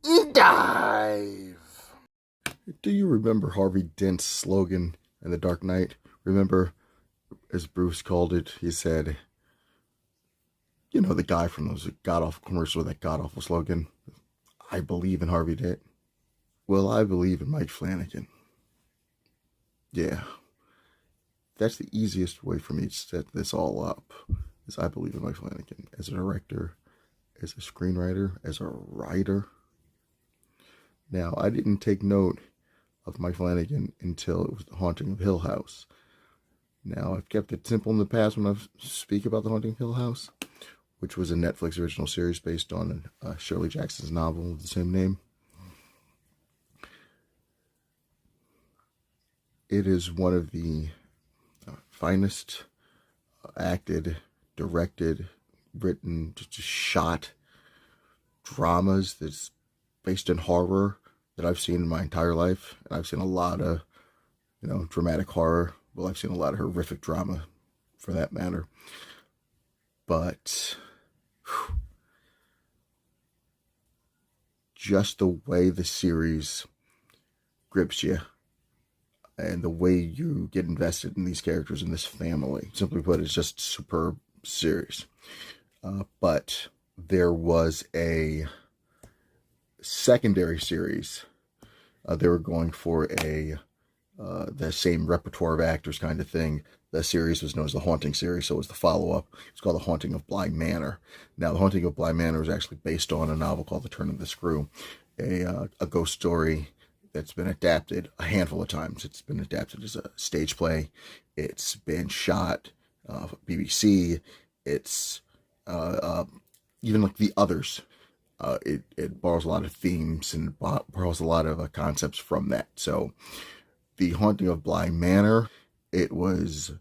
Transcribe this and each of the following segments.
Dive! Do you remember Harvey Dent's slogan in The Dark Knight? Remember, as Bruce called it, he said, you know, the guy from those god-awful commercials with that god-awful slogan, I believe in Harvey Dent. Well, I believe in Mike Flanagan. Yeah. That's the easiest way for me to set this all up, is I believe in Mike Flanagan as a director, as a screenwriter, as a writer. Now, I didn't take note of Mike Flanagan until it was The Haunting of Hill House. Now, I've kept it simple in the past when I speak about The Haunting of Hill House, which was a Netflix original series based on Shirley Jackson's novel of the same name. It is one of the finest acted, directed, written, just shot dramas that's based in horror that I've seen in my entire life. And I've seen a lot of, dramatic horror. Well, I've seen a lot of horrific drama, for that matter. But just the way the series grips you and the way you get invested in these characters in this family, simply put, it's just a superb series. But there was a secondary series. They were going for the same repertoire of actors kind of thing. The series was known as the Haunting series, so it was the follow-up. It's called The Haunting of Bly Manor. Now, The Haunting of Bly Manor is actually based on a novel called The Turn of the Screw, a ghost story that's been adapted a handful of times. It's been adapted as a stage play. It's been shot BBC. It's even like The Others. It borrows a lot of themes and borrows a lot of concepts from that. So The Haunting of Bly Manor, it was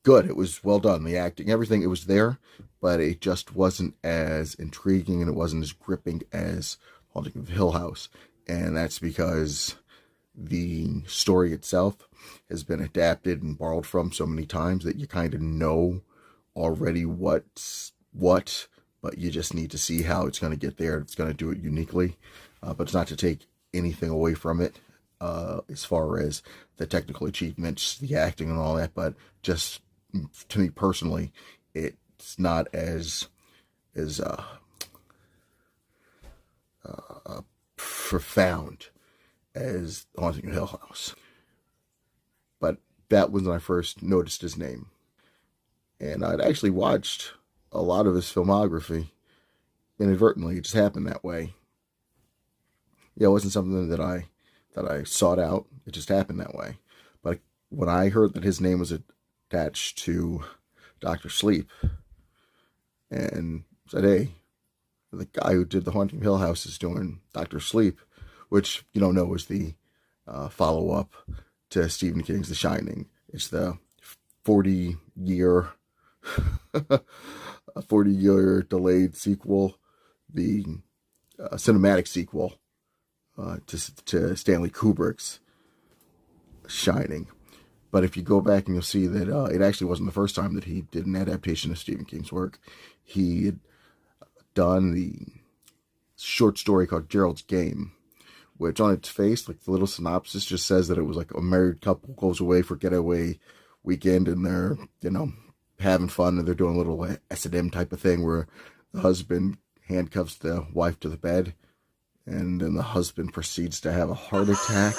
good. It was well done. The acting, everything, it was there, but it just wasn't as intriguing and it wasn't as gripping as Haunting of Hill House. And that's because the story itself has been adapted and borrowed from so many times that you kind of know already what's what, but you just need to see how it's going to get there. It's going to do it uniquely, but it's not to take anything away from it as far as the technical achievements, the acting and all that, but just to me personally, it's not as profound as Haunting of Hill House. But that was when I first noticed his name. And I'd actually watched a lot of his filmography inadvertently. It just happened that way. Yeah, it wasn't something that I sought out. It just happened that way. But when I heard that his name was attached to Dr. Sleep and said, hey, the guy who did The Haunting of Hill House is doing Dr. Sleep, which you don't know is the follow-up to Stephen King's The Shining. It's the 40-year delayed sequel, the cinematic sequel to Stanley Kubrick's Shining. But if you go back and you'll see that it actually wasn't the first time that he did an adaptation of Stephen King's work. He had done the short story called Gerald's Game, which on its face, like the little synopsis just says that it was like a married couple goes away for getaway weekend and they're, having fun and they're doing a little S&M type of thing where the husband handcuffs the wife to the bed and then the husband proceeds to have a heart attack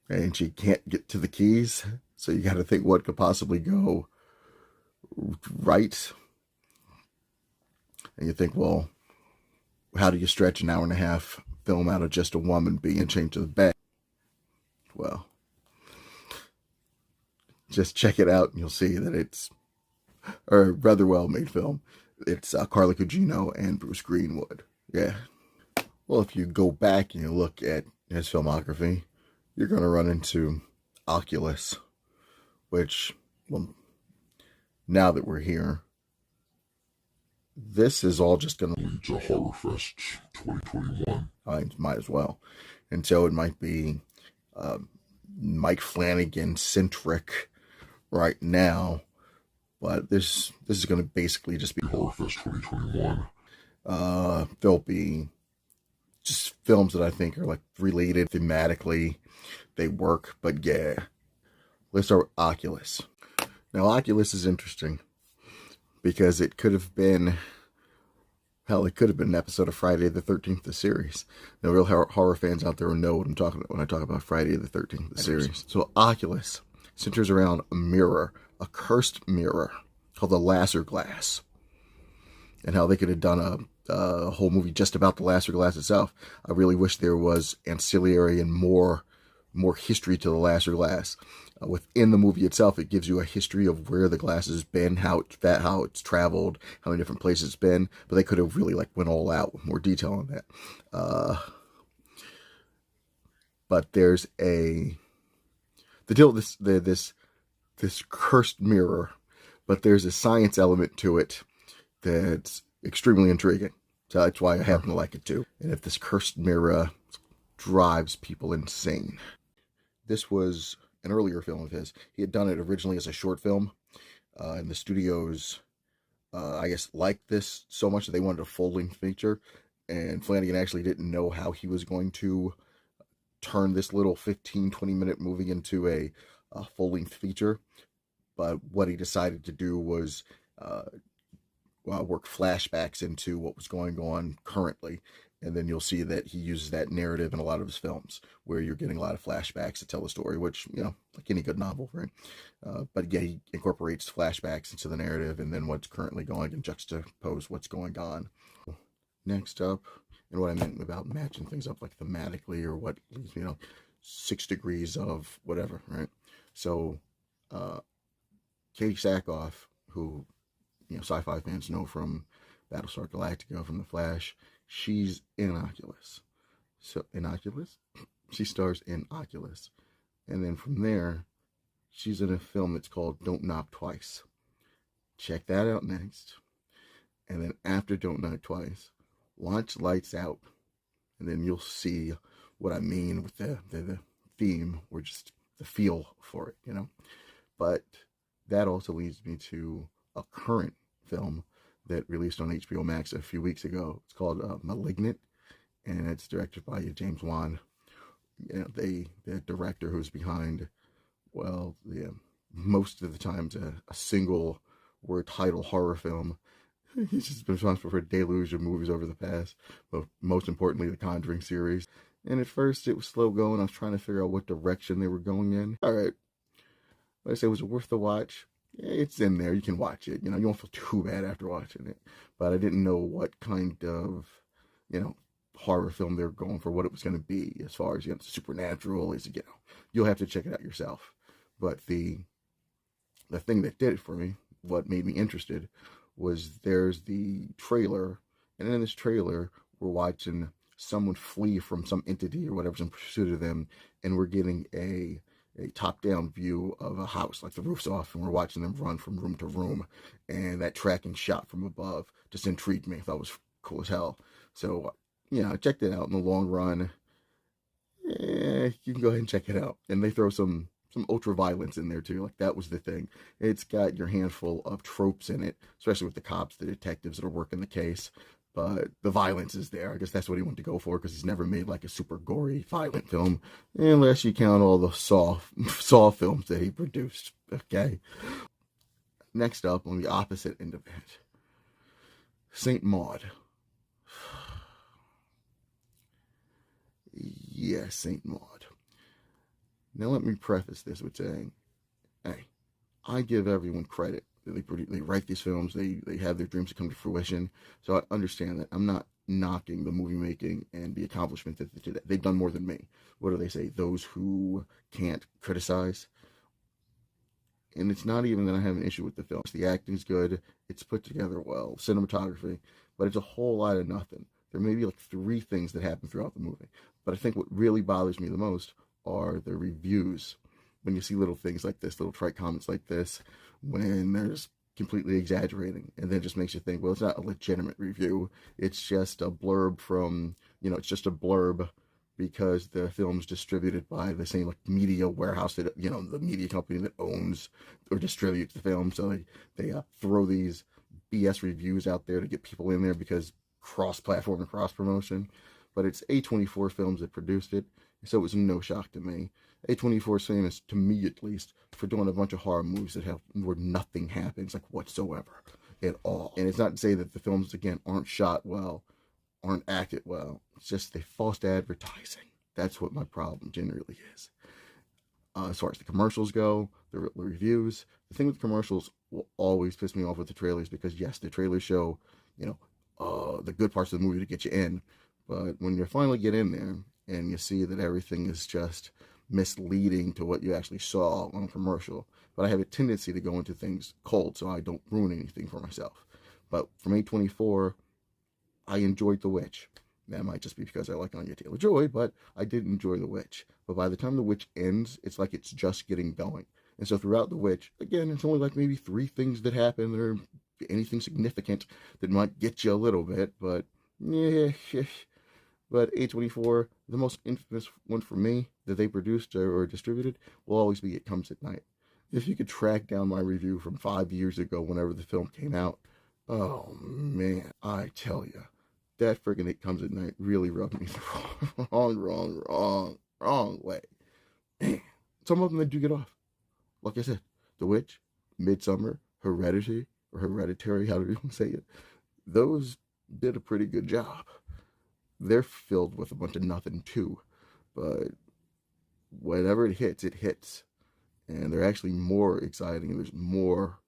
and she can't get to the keys. So you got to think what could possibly go right. And you think, well, how do you stretch an hour and a half film out of just a woman being chained to the bed? Well, just check it out and you'll see that it's a rather well-made film. It's Carla Gugino and Bruce Greenwood. Yeah. Well, if you go back and you look at his filmography, you're going to run into Oculus, which, well, now that we're here, this is all just going to lead to Horrorfest 2021. I might as well. And so it might be Mike Flanagan centric right now, but this is going to basically just be Horrorfest 2021. There'll be just films that I think are like related thematically. They work, but yeah. Let's start with Oculus. Now, Oculus is interesting because it could have been, hell, it could have been an episode of Friday the 13th, the series. Now, real horror fans out there will know what I'm talking about when I talk about Friday the 13th, the series. So, Oculus centers around a mirror, a cursed mirror called the Lasser Glass, and how they could have done a whole movie just about the Lasser Glass itself. I really wish there was ancillary and more history to the Lasser Glass. Within the movie itself, it gives you a history of where the glass has been, how it's traveled, how many different places it's been. But they could have really like went all out with more detail on that. But there's the deal with this cursed mirror, but there's a science element to it that's extremely intriguing. So that's why I happen to like it too. And if this cursed mirror drives people insane. This was an earlier film of his. He had done it originally as a short film, and the studios, I guess, liked this so much that they wanted a full-length feature, and Flanagan actually didn't know how he was going to turn this little 15-20-minute movie into a full-length feature, but what he decided to do was work flashbacks into what was going on currently. And then you'll see that he uses that narrative in a lot of his films, where you're getting a lot of flashbacks to tell a story, which, you know, like any good novel, right? But yeah, he incorporates flashbacks into the narrative and then what's currently going and juxtapose what's going on. Next up, and what I meant about matching things up like thematically or what, you know, 6 degrees of whatever, right? So, Katie Sackhoff, who, you know, sci-fi fans know from Battlestar Galactica, from The Flash, she's in Oculus. So, in Oculus? She stars in Oculus. And then from there, she's in a film that's called Don't Knock Twice. Check that out next. And then after Don't Knock Twice, watch Lights Out. And then you'll see what I mean with the theme, or just the feel for it, you know. But that also leads me to a current film that released on HBO Max a few weeks ago. It's called Malignant, and it's directed by James Wan. You know, the director who's behind, well, most of the times a single word title horror film. He's just been responsible for a deluge of movies over the past, but most importantly, the Conjuring series. And at first, it was slow going. I was trying to figure out what direction they were going in. All right, like I say, was it worth the watch? It's in there. You can watch it. You know, you won't feel too bad after watching it. But I didn't know what kind of, you know, horror film they were going for, what it was going to be, as far as, you know, supernatural. Is, you know, you'll have to check it out yourself. But the thing that did it for me, what made me interested, was there's the trailer, and in this trailer, we're watching someone flee from some entity or whatever's in pursuit of them, and we're getting a top-down view of a house, like the roof's off, and we're watching them run from room to room, and that tracking shot from above just intrigued me. I thought it was cool as hell. So, yeah, I checked it out. In the long run, you can go ahead and check it out. And they throw some ultra violence in there too. Like, that was the thing. It's got your handful of tropes in it, especially with the cops, the detectives that are working the case. But the violence is there. I guess that's what he wanted to go for, because he's never made like a super gory, violent film, unless you count all the Saw films that he produced. Okay. Next up, on the opposite end of it, Saint Maud. Yes, Saint Maud. Now let me preface this with saying, hey, I give everyone credit. They write these films, they have their dreams to come to fruition. So I understand that. I'm not knocking the movie making and the accomplishment that they've done more than me. What do they say? Those who can't criticize. And it's not even that I have an issue with the film. The acting's good, it's put together well, cinematography, but it's a whole lot of nothing. There may be like 3 things that happen throughout the movie. But I think what really bothers me the most are the reviews. When you see little things like this, little trite comments like this, when there's completely exaggerating, and then it just makes you think, well, it's not a legitimate review. It's just a blurb from, you know, it's just a blurb because the film's distributed by the same like media warehouse that, you know, the media company that owns or distributes the film. So they throw these BS reviews out there to get people in there because cross-platform and cross-promotion, but it's A24 Films that produced it, so it was no shock to me. A24 is famous, to me at least, for doing a bunch of horror movies where nothing happens, like whatsoever, at all. And it's not to say that the films, again, aren't shot well, aren't acted well. It's just they false advertising. That's what my problem generally is. As far as the commercials go, the reviews, the thing with commercials will always piss me off with the trailers, because yes, the trailers show, the good parts of the movie to get you in, but when you finally get in there and you see that everything is just misleading to what you actually saw on a commercial. But I have a tendency to go into things cold, so I don't ruin anything for myself. But from A24, I enjoyed The Witch. That might just be because I like Anya Taylor-Joy, but I did enjoy The Witch. But by the time The Witch ends, it's like it's just getting going. And so throughout The Witch, again, it's only like maybe 3 things that happen that are anything significant that might get you a little bit, but yeah. But A24, the most infamous one for me that they produced or distributed, will always be It Comes at Night. If you could track down my review from 5 years ago, whenever the film came out, oh man, I tell you, that friggin' It Comes at Night really rubbed me the wrong way. Man, some of them they do get off. Like I said, The Witch, Midsummer, Hereditary, however you want to say it, those did a pretty good job. They're filled with a bunch of nothing too, but whenever it hits. And they're actually more exciting. There's more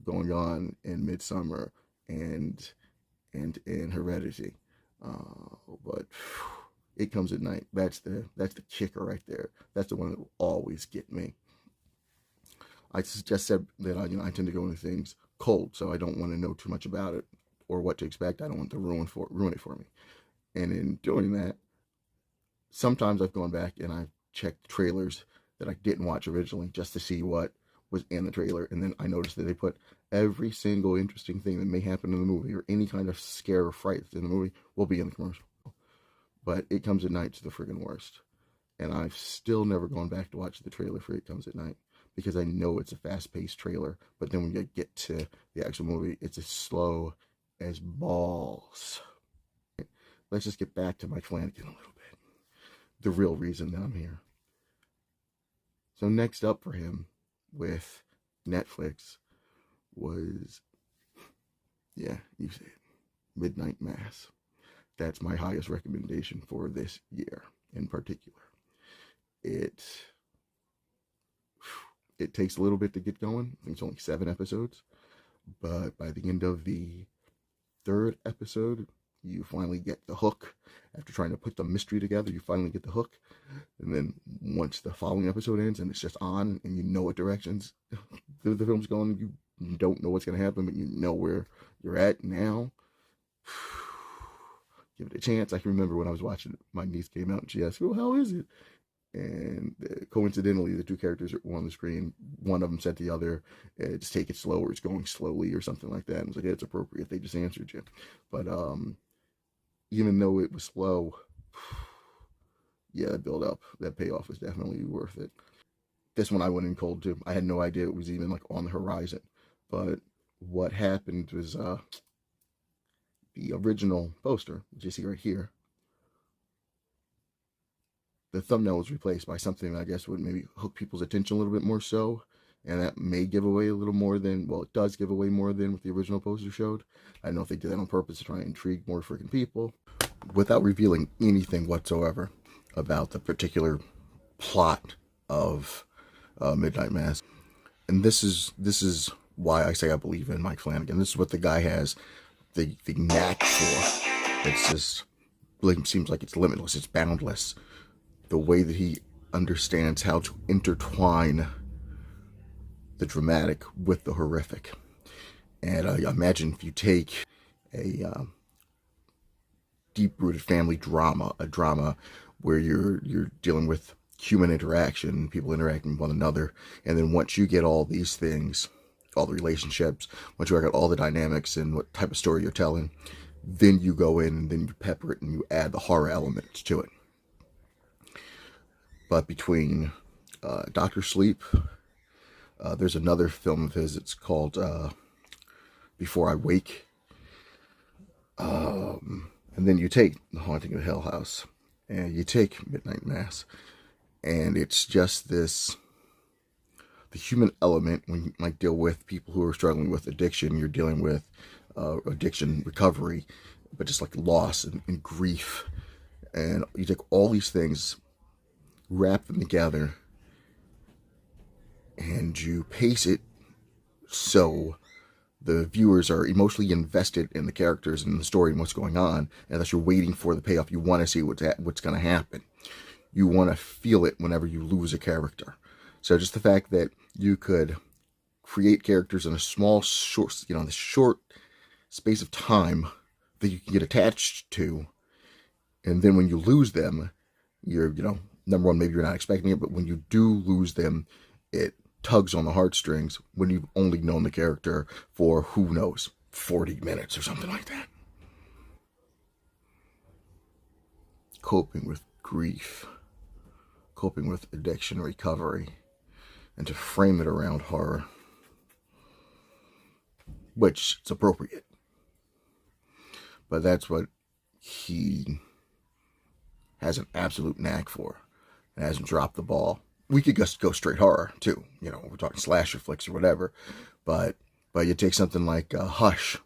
going on in Midsummer and in Hereditary. But It Comes at Night. That's the kicker right there. That's the one that will always get me. I just said that I tend to go into things cold, so I don't want to know too much about it or what to expect. I don't want to ruin it for me. And in doing that, sometimes I've gone back and I've checked trailers that I didn't watch originally just to see what was in the trailer. And then I noticed that they put every single interesting thing that may happen in the movie or any kind of scare or fright that's in the movie will be in the commercial. But It Comes at Night's the friggin' worst. And I've still never gone back to watch the trailer for It Comes at Night because I know it's a fast-paced trailer. But then when you get to the actual movie, it's as slow as balls. Let's just get back to Mike Flanagan a little bit. The real reason that I'm here. So next up for him with Netflix was, yeah, you see it, Midnight Mass. That's my highest recommendation for this year in particular. It takes a little bit to get going. I think it's only 7 episodes. But by the end of the 3rd episode, you finally get the hook. After trying to put the mystery together, you finally get the hook. And then once the following episode ends and it's just on and you know what directions the film's going, you don't know what's going to happen, but you know where you're at now. Give it a chance. I can remember when I was watching it, my niece came out and she asked, well, how is it? And coincidentally, the 2 characters were on the screen. One of them said to the other, just take it slow, or it's going slowly, or something like that. And I was like, yeah, it's appropriate. They just answered you. But even though it was slow, yeah, that build up, that payoff was definitely worth it. This one I went in cold too. I had no idea it was even like on the horizon. But what happened was the original poster, which you see right here, the thumbnail was replaced by something that I guess would maybe hook people's attention a little bit more so. And that may give away a little more than, well, it does give away more than what the original poster showed. I don't know if they did that on purpose to try and intrigue more freaking people. Without revealing anything whatsoever about the particular plot of Midnight Mass. And this is why I say I believe in Mike Flanagan. This is what the guy has the knack for. It's just, it seems like it's limitless, it's boundless. The way that he understands how to intertwine the dramatic with the horrific. And I imagine if you take a deep-rooted family drama, a drama where you're dealing with human interaction, people interacting with one another, and then once you get all these things, all the relationships, once you work out all the dynamics and what type of story you're telling, then you go in and then you pepper it and you add the horror elements to it. But between Dr. Sleep, there's another film of his, it's called Before I Wake. And then you take The Haunting of Hill House, and you take Midnight Mass, and it's just this, the human element. When you might deal with people who are struggling with addiction, you're dealing with addiction recovery, but just like loss and grief. And you take all these things, wrap them together, and you pace it so the viewers are emotionally invested in the characters and the story and what's going on, and that you're waiting for the payoff. You want to see what's going to happen. You want to feel it whenever you lose a character. So just the fact that you could create characters in a small, short, the short space of time that you can get attached to, and then when you lose them, you're, number one, maybe you're not expecting it, but when you do lose them, it tugs on the heartstrings when you've only known the character for, who knows, 40 minutes or something like that. Coping with grief, coping with addiction recovery, and to frame it around horror, which is appropriate. But that's what he has an absolute knack for. And hasn't dropped the ball. We could just go straight horror too. We're talking slasher flicks or whatever. But you take something like Hush.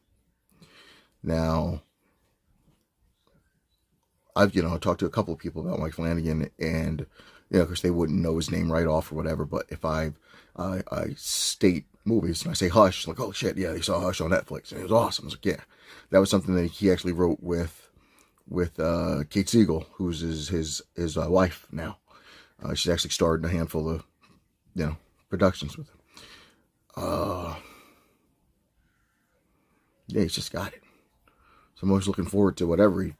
Now, I've talked to a couple of people about Mike Flanagan, and of course they wouldn't know his name right off or whatever. But if I state movies and I say Hush, like, oh shit, yeah, they saw Hush on Netflix and it was awesome. I was like, yeah, that was something that he actually wrote with Kate Siegel, who's his wife now. She's actually starred in a handful of productions with him. Yeah, he's just got it. So I'm always looking forward to whatever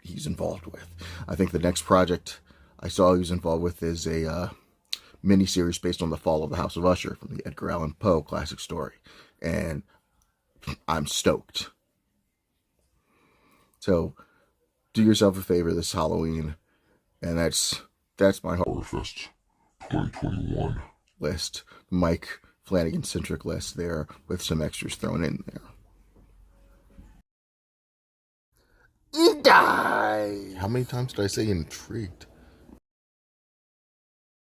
he's involved with. I think the next project I saw he was involved with is a mini-series based on the fall of the House of Usher from the Edgar Allan Poe classic story. And I'm stoked. So do yourself a favor this Halloween, and that's my Horrorfest 2021 list. Mike Flanagan centric list there with some extras thrown in there. Die! How many times did I say intrigued?